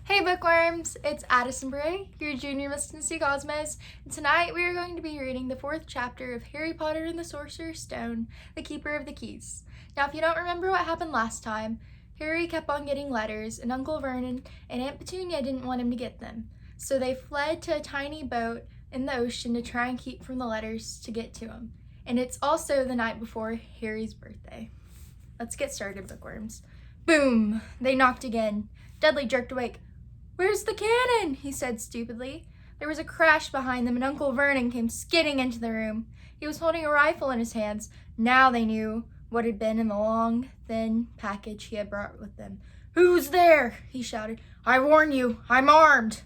Hey bookworms, it's Addison Bray, your junior Miss Tennessee Cosmos, and tonight we are going to be reading the 4th chapter of Harry Potter and the Sorcerer's Stone, The Keeper of the Keys. Now if you don't remember what happened last time, Harry kept on getting letters, and Uncle Vernon and Aunt Petunia didn't want him to get them. So they fled to a tiny boat in the ocean to try and keep from the letters to get to him. And it's also the night before Harry's birthday. Let's get started, bookworms. Boom! They knocked again. Dudley jerked awake. "Where's the cannon?" he said stupidly. There was a crash behind them, and Uncle Vernon came skidding into the room. He was holding a rifle in his hands. Now they knew what had been in the long, thin package he had brought with him. "Who's there?" he shouted. "I warn you, I'm armed."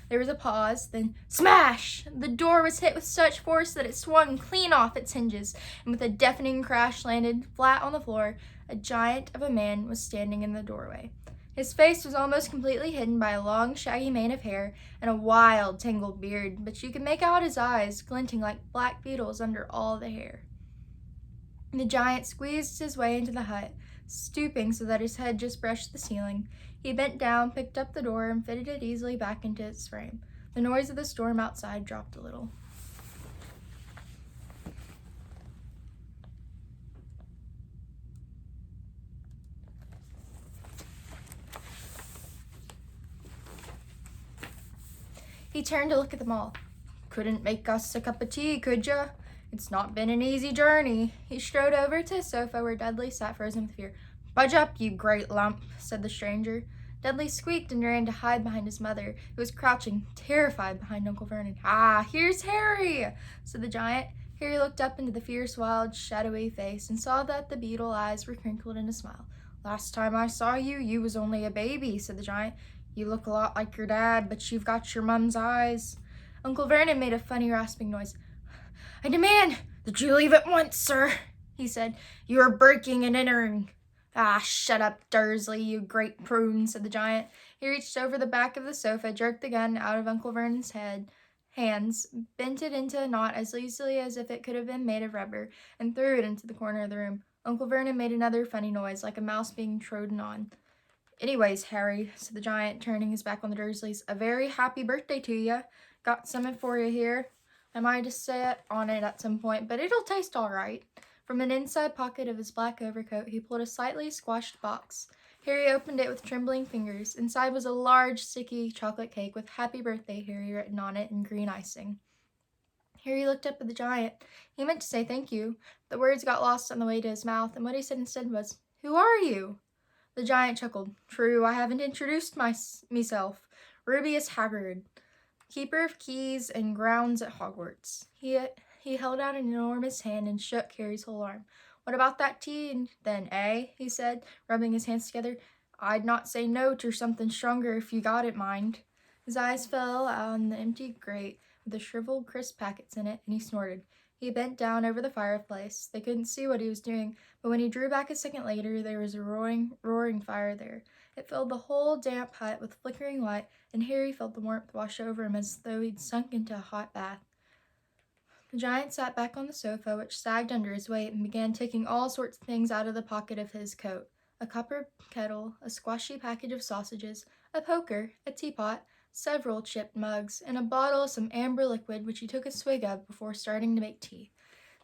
There was a pause, then smash! The door was hit with such force that it swung clean off its hinges, and with a deafening crash landed flat on the floor. A giant of a man was standing in the doorway. His face was almost completely hidden by a long, shaggy mane of hair and a wild, tangled beard, but you could make out his eyes glinting like black beetles under all the hair. The giant squeezed his way into the hut, stooping so that his head just brushed the ceiling. He bent down, picked up the door, and fitted it easily back into its frame. The noise of the storm outside dropped a little. He turned to look at them all. "Couldn't make us a cup of tea, could ya? It's not been an easy journey." He strode over to a sofa where Dudley sat frozen with fear. "Budge up, you great lump," said the stranger. Dudley squeaked and ran to hide behind his mother, who was crouching, terrified, behind Uncle Vernon. "Ah, here's Harry," said the giant. Harry looked up into the fierce, wild, shadowy face and saw that the beetle eyes were crinkled in a smile. "Last time I saw you, you was only a baby," said the giant. "You look a lot like your dad, but you've got your mum's eyes." Uncle Vernon made a funny rasping noise. "I demand that you leave at once, sir," he said. "You are breaking and entering." "Ah, shut up, Dursley, you great prune," said the giant. He reached over the back of the sofa, jerked the gun out of Uncle Vernon's hands, bent it into a knot as easily as if it could have been made of rubber, and threw it into the corner of the room. Uncle Vernon made another funny noise, like a mouse being trodden on. "Anyways, Harry," said the giant, turning his back on the Dursleys, "a very happy birthday to you. Got something for you here. I might have sat on it at some point, but it'll taste all right." From an inside pocket of his black overcoat, he pulled a slightly squashed box. Harry opened it with trembling fingers. Inside was a large, sticky chocolate cake with "Happy Birthday, Harry" written on it in green icing. Harry looked up at the giant. He meant to say thank you. The words got lost on the way to his mouth, and what he said instead was, "Who are you?" The giant chuckled. "True, I haven't introduced myself. Rubeus Hagrid, keeper of keys and grounds at Hogwarts." He held out an enormous hand and shook Harry's whole arm. "What about that tea, then, eh?" he said, rubbing his hands together. "I'd not say no to something stronger if you got it, mind." His eyes fell on the empty grate with the shriveled crisp packets in it, and he snorted. He bent down over the fireplace. They couldn't see what he was doing, but when he drew back a second later, there was a roaring fire there. It filled the whole damp hut with flickering light, and Harry felt the warmth wash over him as though he'd sunk into a hot bath. The giant sat back on the sofa, which sagged under his weight, and began taking all sorts of things out of the pocket of his coat. A copper kettle, a squashy package of sausages, a poker, a teapot, several chipped mugs, and a bottle of some amber liquid which he took a swig of before starting to make tea.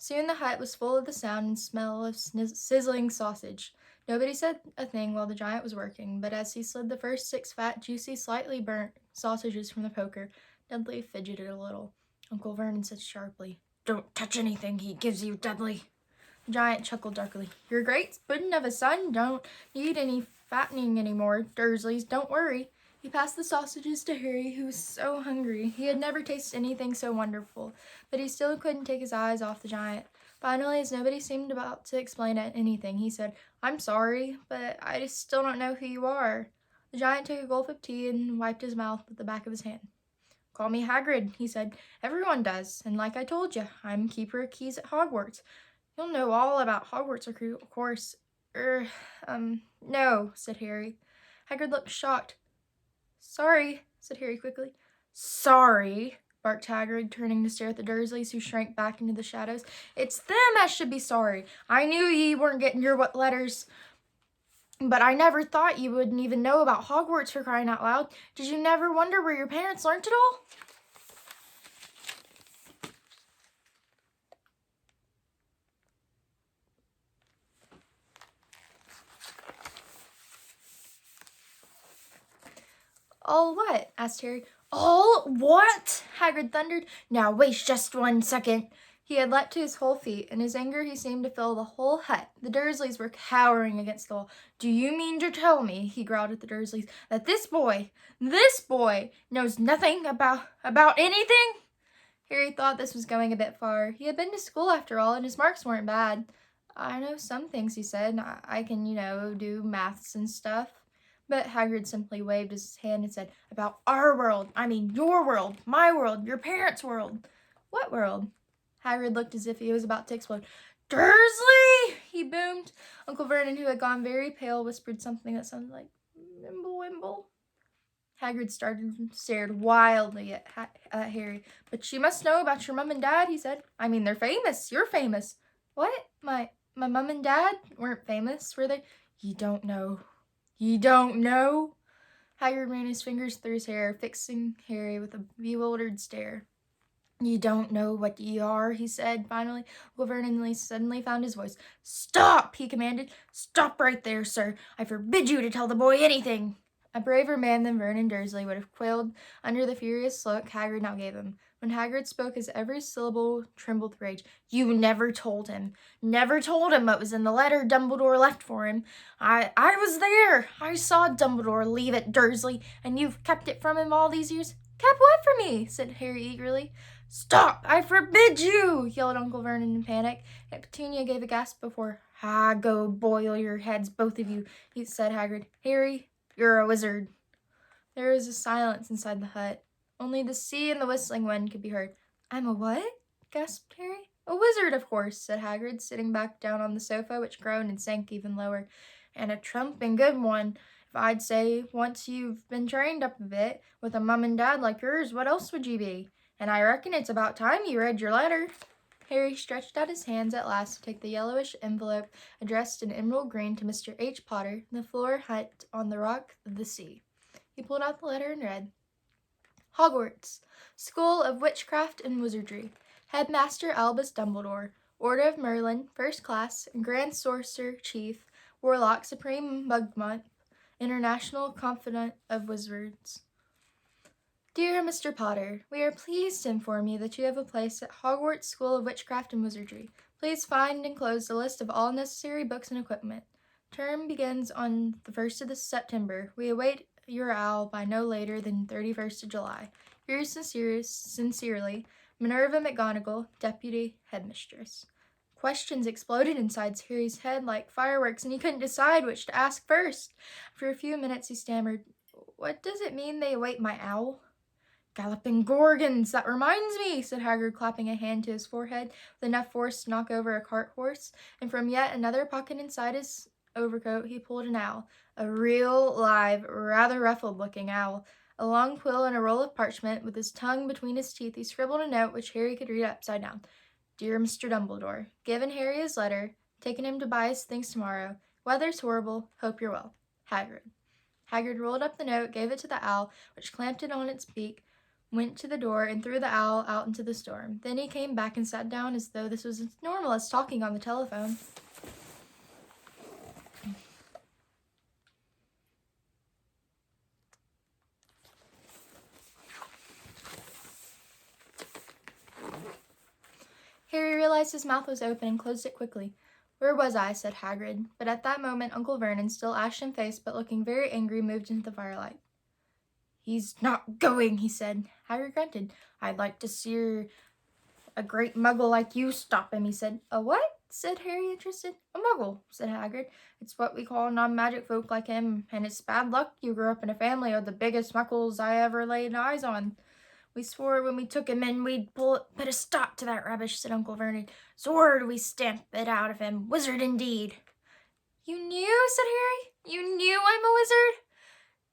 Soon the hut was full of the sound and smell of sizzling sausage. Nobody said a thing while the giant was working, but as he slid the first 6 fat, juicy, slightly burnt sausages from the poker, Dudley fidgeted a little. Uncle Vernon said sharply, "Don't touch anything he gives you, Dudley." The giant chuckled darkly. "Your great puddin' of a son don't need any fattening any more, Dursleys. Don't worry." He passed the sausages to Harry, who was so hungry. He had never tasted anything so wonderful, but he still couldn't take his eyes off the giant. Finally, as nobody seemed about to explain anything, he said, "I'm sorry, but I still don't know who you are." The giant took a gulp of tea and wiped his mouth with the back of his hand. "Call me Hagrid," he said. "Everyone does, and like I told you, I'm keeper of keys at Hogwarts. You'll know all about Hogwarts, of course." No," said Harry. Hagrid looked shocked. "Sorry," said Harry quickly. "Sorry," barked Hagrid, turning to stare at the Dursleys, who shrank back into the shadows. "It's them as should be sorry. I knew ye weren't getting your letters But I never thought you wouldn't even know about Hogwarts, for crying out loud. Did you never wonder where your parents learned it all? All what? Asked Harry. All what? Hagrid thundered. Now wait just 1 second. He had leapt to his whole feet. In his anger, he seemed to fill the whole hut. The Dursleys were cowering against the wall. Do you mean to tell me, he growled at the Dursleys, that this boy, knows nothing about anything? Harry thought this was going a bit far. He had been to school after all, and his marks weren't bad. I know some things, he said. I can, do maths and stuff. But Hagrid simply waved his hand and said, about our world. I mean your world, my world, your parents' world. What world? Hagrid looked as if he was about to explode. Dursley! He boomed. Uncle Vernon, who had gone very pale, whispered something that sounded like Wimble Wimble. Hagrid stared wildly at Harry. But you must know about your mum and dad, he said. I mean, they're famous. You're famous. What? My mum and dad weren't famous, were they? You don't know. You don't know? Hagrid ran his fingers through his hair, fixing Harry with a bewildered stare. You don't know what ye are, he said, finally. Uncle Vernon suddenly found his voice. Stop, he commanded. Stop right there, sir. I forbid you to tell the boy anything. A braver man than Vernon Dursley would have quailed under the furious look Hagrid now gave him. When Hagrid spoke, his every syllable trembled with rage. You never told him what was in the letter Dumbledore left for him. I was there. I saw Dumbledore leave it, Dursley, and you've kept it from him all these years. Kept what from me? Said Harry eagerly. Stop! I forbid you! Yelled Uncle Vernon in panic. Aunt Petunia gave a gasp before. Go boil your heads, both of you, said Hagrid. Harry, you're a wizard. There was a silence inside the hut. Only the sea and the whistling wind could be heard. I'm a what? Gasped Harry. A wizard, of course, said Hagrid, sitting back down on the sofa, which groaned and sank even lower. And a trumping good one. If I'd say, once you've been trained up a bit, with a mum and dad like yours, what else would you be? And I reckon it's about time you read your letter. Harry stretched out his hands at last to take the yellowish envelope addressed in emerald green to Mr. H. Potter, the floor hut on the rock of the sea. He pulled out the letter and read, Hogwarts, School of Witchcraft and Wizardry, Headmaster Albus Dumbledore, Order of Merlin, First Class, Grand Sorcerer Chief, Warlock Supreme Mugmonth, International Confidant of Wizards. Dear Mr. Potter, we are pleased to inform you that you have a place at Hogwarts School of Witchcraft and Wizardry. Please find enclosed a list of all necessary books and equipment. Term begins on the 1st of September. We await your owl by no later than 31st of July. Yours sincerely, Minerva McGonagall, Deputy Headmistress. Questions exploded inside Harry's head like fireworks, and he couldn't decide which to ask first. For a few minutes he stammered, What does it mean they await my owl? Galloping Gorgons, that reminds me, said Hagrid, clapping a hand to his forehead with enough force to knock over a cart horse, and from yet another pocket inside his overcoat he pulled an owl, a real, live, rather ruffled-looking owl. A long quill and a roll of parchment, with his tongue between his teeth, he scribbled a note which Harry could read upside down. Dear Mr. Dumbledore, given Harry his letter, taken him to buy his things tomorrow. Weather's horrible, hope you're well. Hagrid. Hagrid rolled up the note, gave it to the owl, which clamped it on its beak, went to the door, and threw the owl out into the storm. Then he came back and sat down as though this was as normal as talking on the telephone. Harry realized his mouth was open and closed it quickly. Where was I? Said Hagrid. But at that moment Uncle Vernon, still ashen-faced but looking very angry, moved into the firelight. He's not going, he said. Hagrid grunted. I'd like to see a great muggle like you stop him, he said. A what? Said Harry, interested. A muggle, said Hagrid. It's what we call non-magic folk like him, and it's bad luck you grew up in a family of the biggest muggles I ever laid eyes on. We swore when we took him in we'd put a stop to that rubbish, said Uncle Vernon. Sword we stamp it out of him. Wizard indeed. You knew, said Harry. You knew I'm a wizard?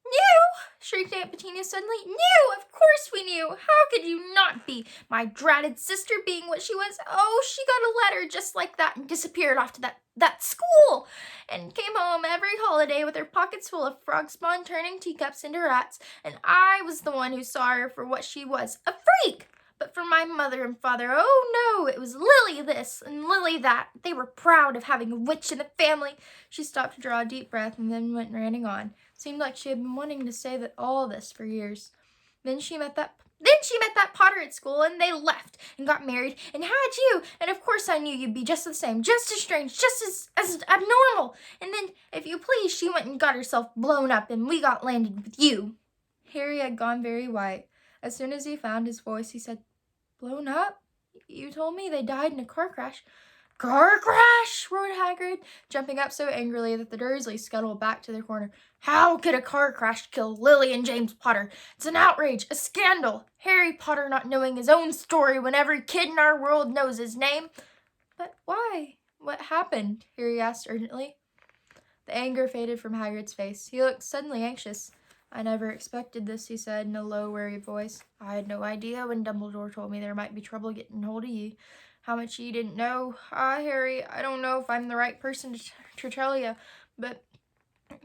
Knew? shrieked Aunt Petunia suddenly. Knew! Of course we knew! How could you not be? My dratted sister being what she was. Oh, she got a letter just like that and disappeared off to that school and came home every holiday with her pockets full of frog spawn turning teacups into rats, and I was the one who saw her for what she was, a freak! But for my mother and father, oh no, it was Lily this and Lily that. They were proud of having a witch in the family. She stopped to draw a deep breath and then went ranting on. Seemed like she had been wanting to say that all this for years. Then she met that Potter at school, and they left and got married and had you. And of course I knew you'd be just the same, just as strange, just as abnormal. And then, if you please, she went and got herself blown up, and we got landed with you. Harry had gone very white. As soon as he found his voice, he said, Blown up? You told me they died in a car crash. Car crash! Roared Hagrid, jumping up so angrily that the Dursleys scuttled back to their corner. How could a car crash kill Lily and James Potter? It's an outrage, a scandal. Harry Potter not knowing his own story when every kid in our world knows his name. But why? What happened? Harry asked urgently. The anger faded from Hagrid's face. He looked suddenly anxious. I never expected this, he said in a low, worried voice. I had no idea when Dumbledore told me there might be trouble getting hold of you. How much you didn't know. Harry, I don't know if I'm the right person to tell you, but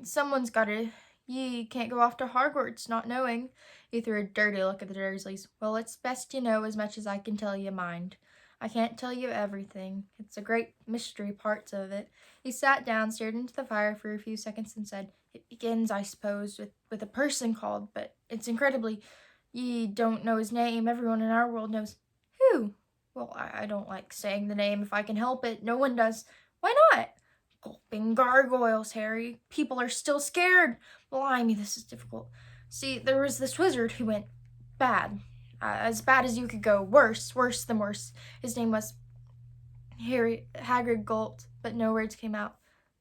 someone's got to. You can't go off to Hogwarts not knowing. He threw a dirty look at the Dursleys. Well, it's best you know as much as I can tell you, mind. I can't tell you everything. It's a great mystery, parts of it. He sat down, stared into the fire for a few seconds, and said, It begins, I suppose, with a person called, but it's incredibly. Ye don't know his name. Everyone in our world knows. Who? Well, I don't like saying the name if I can help it. No one does. Why not? Gulping gargoyles, Harry. People are still scared. Blimey, this is difficult. See, there was this wizard who went bad. As bad as you could go. Worse than worse. His name was... Hagrid gulped, but no words came out.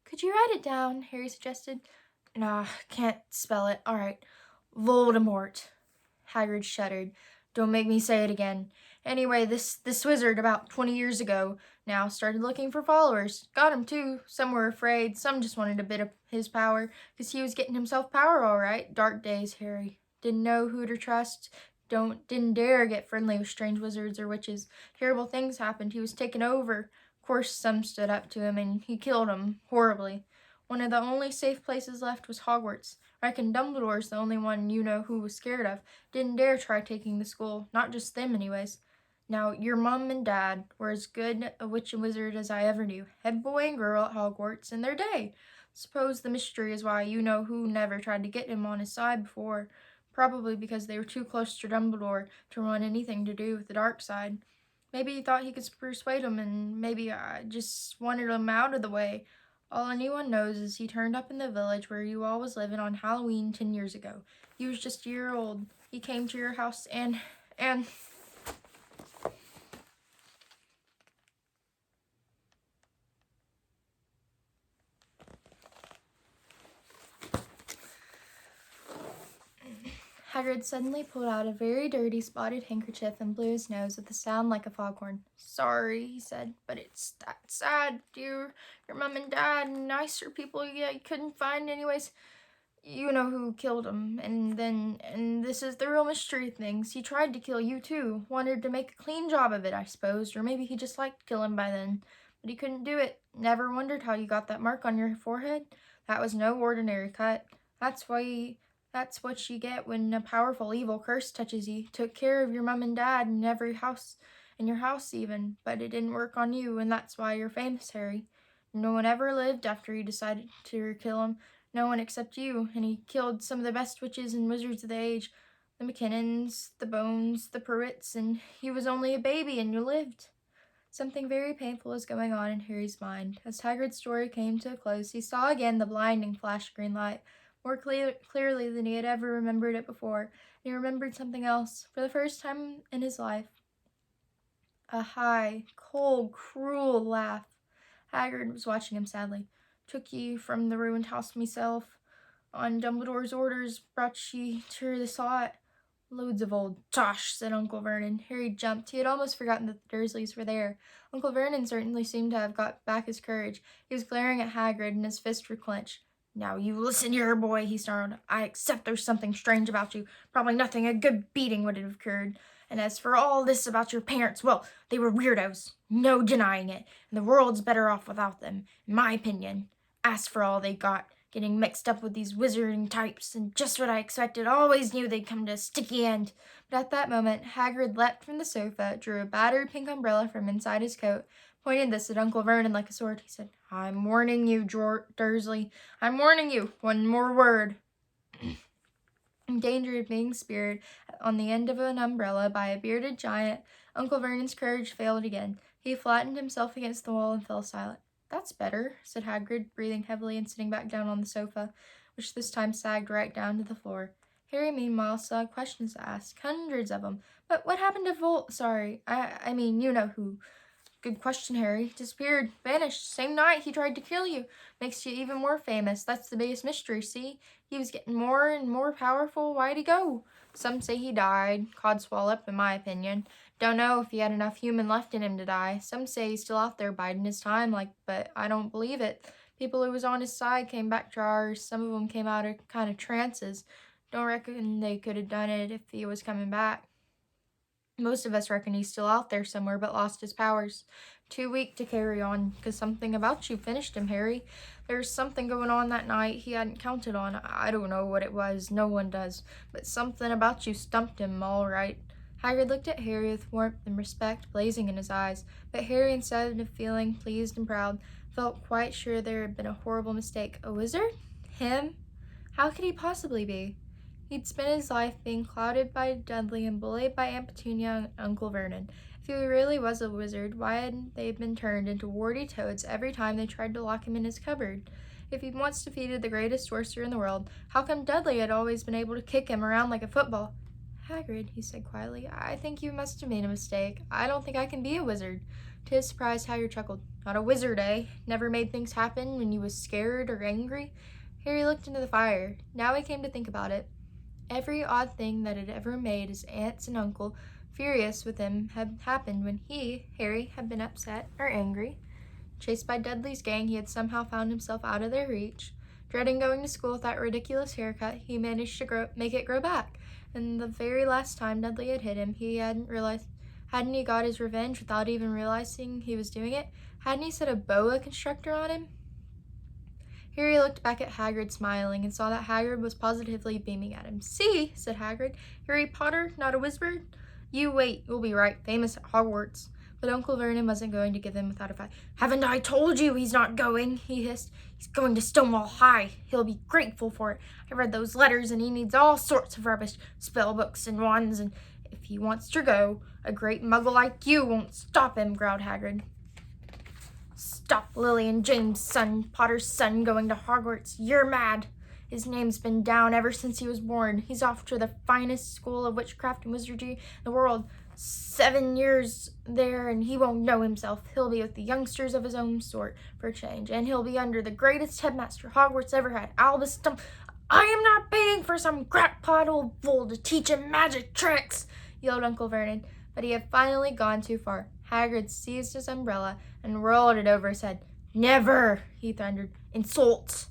Could you write it down? Harry suggested. Nah, can't spell it. All right. Voldemort. Hagrid shuddered. Don't make me say it again. Anyway, this wizard about 20 years ago now started looking for followers. Got him too. Some were afraid. Some just wanted a bit of his power, because he was getting himself power all right. Dark days, Harry. Didn't know who to trust. Didn't dare get friendly with strange wizards or witches. Terrible things happened. He was taken over. Of course, some stood up to him, and he killed them horribly. One of the only safe places left was Hogwarts. Reckon Dumbledore's the only one you know who was scared of. Didn't dare try taking the school. Not just them, anyways. Now, your mom and dad were as good a witch and wizard as I ever knew. Head boy and girl at Hogwarts in their day. Suppose the mystery is why you know who never tried to get him on his side before. Probably because they were too close to Dumbledore to want anything to do with the dark side. Maybe he thought he could persuade him, and maybe I just wanted him out of the way. All anyone knows is he turned up in the village where you all was living on Halloween 10 years ago. He was just a year old. He came to your house and... Hagrid suddenly pulled out a very dirty spotted handkerchief and blew his nose with a sound like a foghorn. Sorry, he said, but it's that sad, dear. Your mom and dad, nicer people you couldn't find anyways. You know who killed him. And this is the real mystery things. He tried to kill you too. Wanted to make a clean job of it, I suppose. Or maybe he just liked killing by then. But he couldn't do it. Never wondered how you got that mark on your forehead. That was no ordinary cut. That's what you get when a powerful evil curse touches you. Took care of your mom and dad in your house even, but it didn't work on you, and that's why you're famous, Harry. No one ever lived after he decided to kill him. No one except you, and he killed some of the best witches and wizards of the age. The McKinnons, the Bones, the Pruitts, and he was only a baby and you lived. Something very painful was going on in Harry's mind. As Hagrid's story came to a close, he saw again the blinding flash of green light, more clearly than he had ever remembered it before, and he remembered something else, for the first time in his life. A high, cold, cruel laugh. Hagrid was watching him sadly. Took ye from the ruined house myself. On Dumbledore's orders, brought ye to the spot. Loads of old tosh, said Uncle Vernon. Harry jumped. He had almost forgotten that the Dursleys were there. Uncle Vernon certainly seemed to have got back his courage. He was glaring at Hagrid, and his fists were clenched. "Now you listen here, boy," he snarled. "I accept there's something strange about you. Probably nothing a good beating would have cured. And as for all this about your parents, well, they were weirdos. No denying it. And the world's better off without them, in my opinion. As for all they got, getting mixed up with these wizarding types, and just what I expected, always knew they'd come to a sticky end." But at that moment, Hagrid leapt from the sofa, drew a battered pink umbrella from inside his coat, pointed this at Uncle Vernon like a sword. He said, "I'm warning you, Dursley. I'm warning you. One more word." In danger of being speared on the end of an umbrella by a bearded giant, Uncle Vernon's courage failed again. He flattened himself against the wall and fell silent. "That's better," said Hagrid, breathing heavily and sitting back down on the sofa, which this time sagged right down to the floor. Harry, meanwhile, still had questions to ask, hundreds of them. "But what happened to Sorry, I mean, you know who." "Good question, Harry. Disappeared. Vanished. Same night he tried to kill you. Makes you even more famous. That's the biggest mystery, see? He was getting more and more powerful. Why'd he go? Some say he died. Codswallop, in my opinion. Don't know if he had enough human left in him to die. Some say he's still out there biding his time, but I don't believe it. People who was on his side came back to ours. Some of them came out of kind of trances. Don't reckon they could have done it if he was coming back. Most of us reckon he's still out there somewhere, but lost his powers. Too weak to carry on, 'cause something about you finished him, Harry. There's something going on that night he hadn't counted on. I don't know what it was, no one does, but something about you stumped him, all right." Hagrid looked at Harry with warmth and respect blazing in his eyes, but Harry, instead of feeling pleased and proud, felt quite sure there had been a horrible mistake. A wizard? Him? How could he possibly be? He'd spent his life being clouded by Dudley and bullied by Aunt Petunia and Uncle Vernon. If he really was a wizard, why hadn't they been turned into warty toads every time they tried to lock him in his cupboard? If he'd once defeated the greatest sorcerer in the world, how come Dudley had always been able to kick him around like a football? "Hagrid," he said quietly, "I think you must have made a mistake. I don't think I can be a wizard." To his surprise, Hagrid chuckled. "Not a wizard, eh? Never made things happen when you was scared or angry?" Harry looked into the fire. Now he came to think about it. Every odd thing that had ever made his aunts and uncle furious with him had happened when he, Harry, had been upset or angry. Chased by Dudley's gang, he had somehow found himself out of their reach. Dreading going to school with that ridiculous haircut, he managed to make it grow back. And the very last time Dudley had hit him, hadn't he got his revenge without even realizing he was doing it? Hadn't he set a boa constrictor on him? Harry looked back at Hagrid, smiling, and saw that Hagrid was positively beaming at him. "See," said Hagrid, "Harry Potter, not a wizard? You wait, you'll be right, famous at Hogwarts." But Uncle Vernon wasn't going to give in without a fight. "Haven't I told you he's not going?" he hissed. "He's going to Stonewall High. He'll be grateful for it. I read those letters, and he needs all sorts of rubbish, spell books and wands, and if he wants to go, a great muggle like you won't stop him," growled Hagrid. "Stop Lily and James' Potter's son, going to Hogwarts. You're mad. His name's been down ever since he was born. He's off to the finest school of witchcraft and wizardry in the world. 7 years there, and he won't know himself. He'll be with the youngsters of his own sort for a change, and he'll be under the greatest headmaster Hogwarts ever had, Albus I am not paying for some crackpot old fool to teach him magic tricks," yelled Uncle Vernon. But he had finally gone too far. Hagrid seized his umbrella and rolled it over his head. "Never," he thundered. "Insult!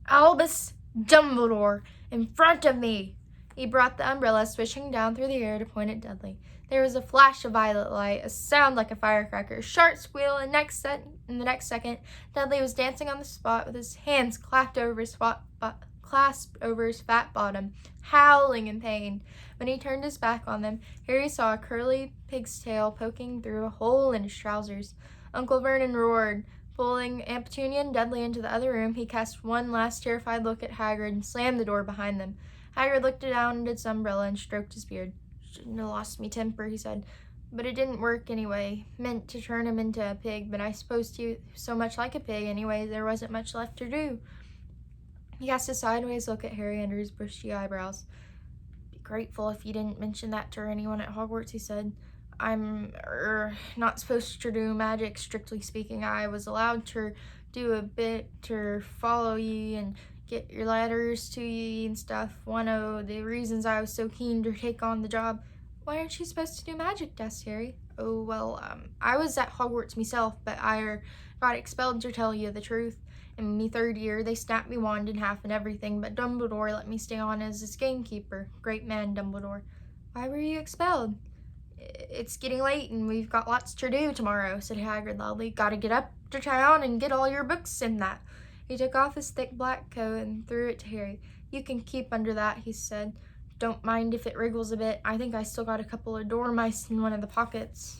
Albus Dumbledore, in front of me!" He brought the umbrella swishing down through the air to point at Dudley. There was a flash of violet light, a sound like a firecracker, a sharp squeal, and in the next second, Dudley was dancing on the spot with his hands clasped over his fat bottom, howling in pain. When he turned his back on them, Harry saw a curly pig's tail poking through a hole in his trousers. Uncle Vernon roared. Pulling Aunt Petunia and Dudley into the other room, he cast one last terrified look at Hagrid and slammed the door behind them. Hagrid looked down at his umbrella and stroked his beard. "Shouldn't have lost me temper," he said. "But it didn't work anyway. Meant to turn him into a pig, but I suppose he was so much like a pig anyway, there wasn't much left to do." He cast a sideways look at Harry under his bushy eyebrows. "Be grateful if you didn't mention that to anyone at Hogwarts," he said. "I'm not supposed to do magic, strictly speaking. I was allowed to do a bit to follow ye and get your letters to ye and stuff. One of the reasons I was so keen to take on the job." "Why aren't you supposed to do magic?" asked Harry. "Oh, well, I was at Hogwarts myself, but I got expelled to tell you the truth. In me 3rd year, they snapped me wand in half and everything, but Dumbledore let me stay on as his gamekeeper. Great man, Dumbledore. Why were you expelled? It's getting late and we've got lots to do tomorrow, said Hagrid loudly. Gotta get up to town and get all your books in that. He took off his thick black coat and threw it to Harry. You can keep under that, he said. Don't mind if it wriggles a bit. I think I still got a couple of dormice in one of the pockets.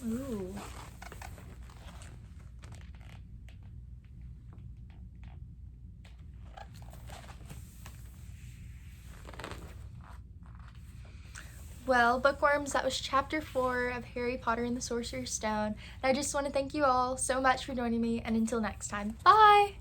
Ooh. Well, bookworms, that was chapter 4 of Harry Potter and the Sorcerer's Stone. And I just want to thank you all so much for joining me, and until next time, bye!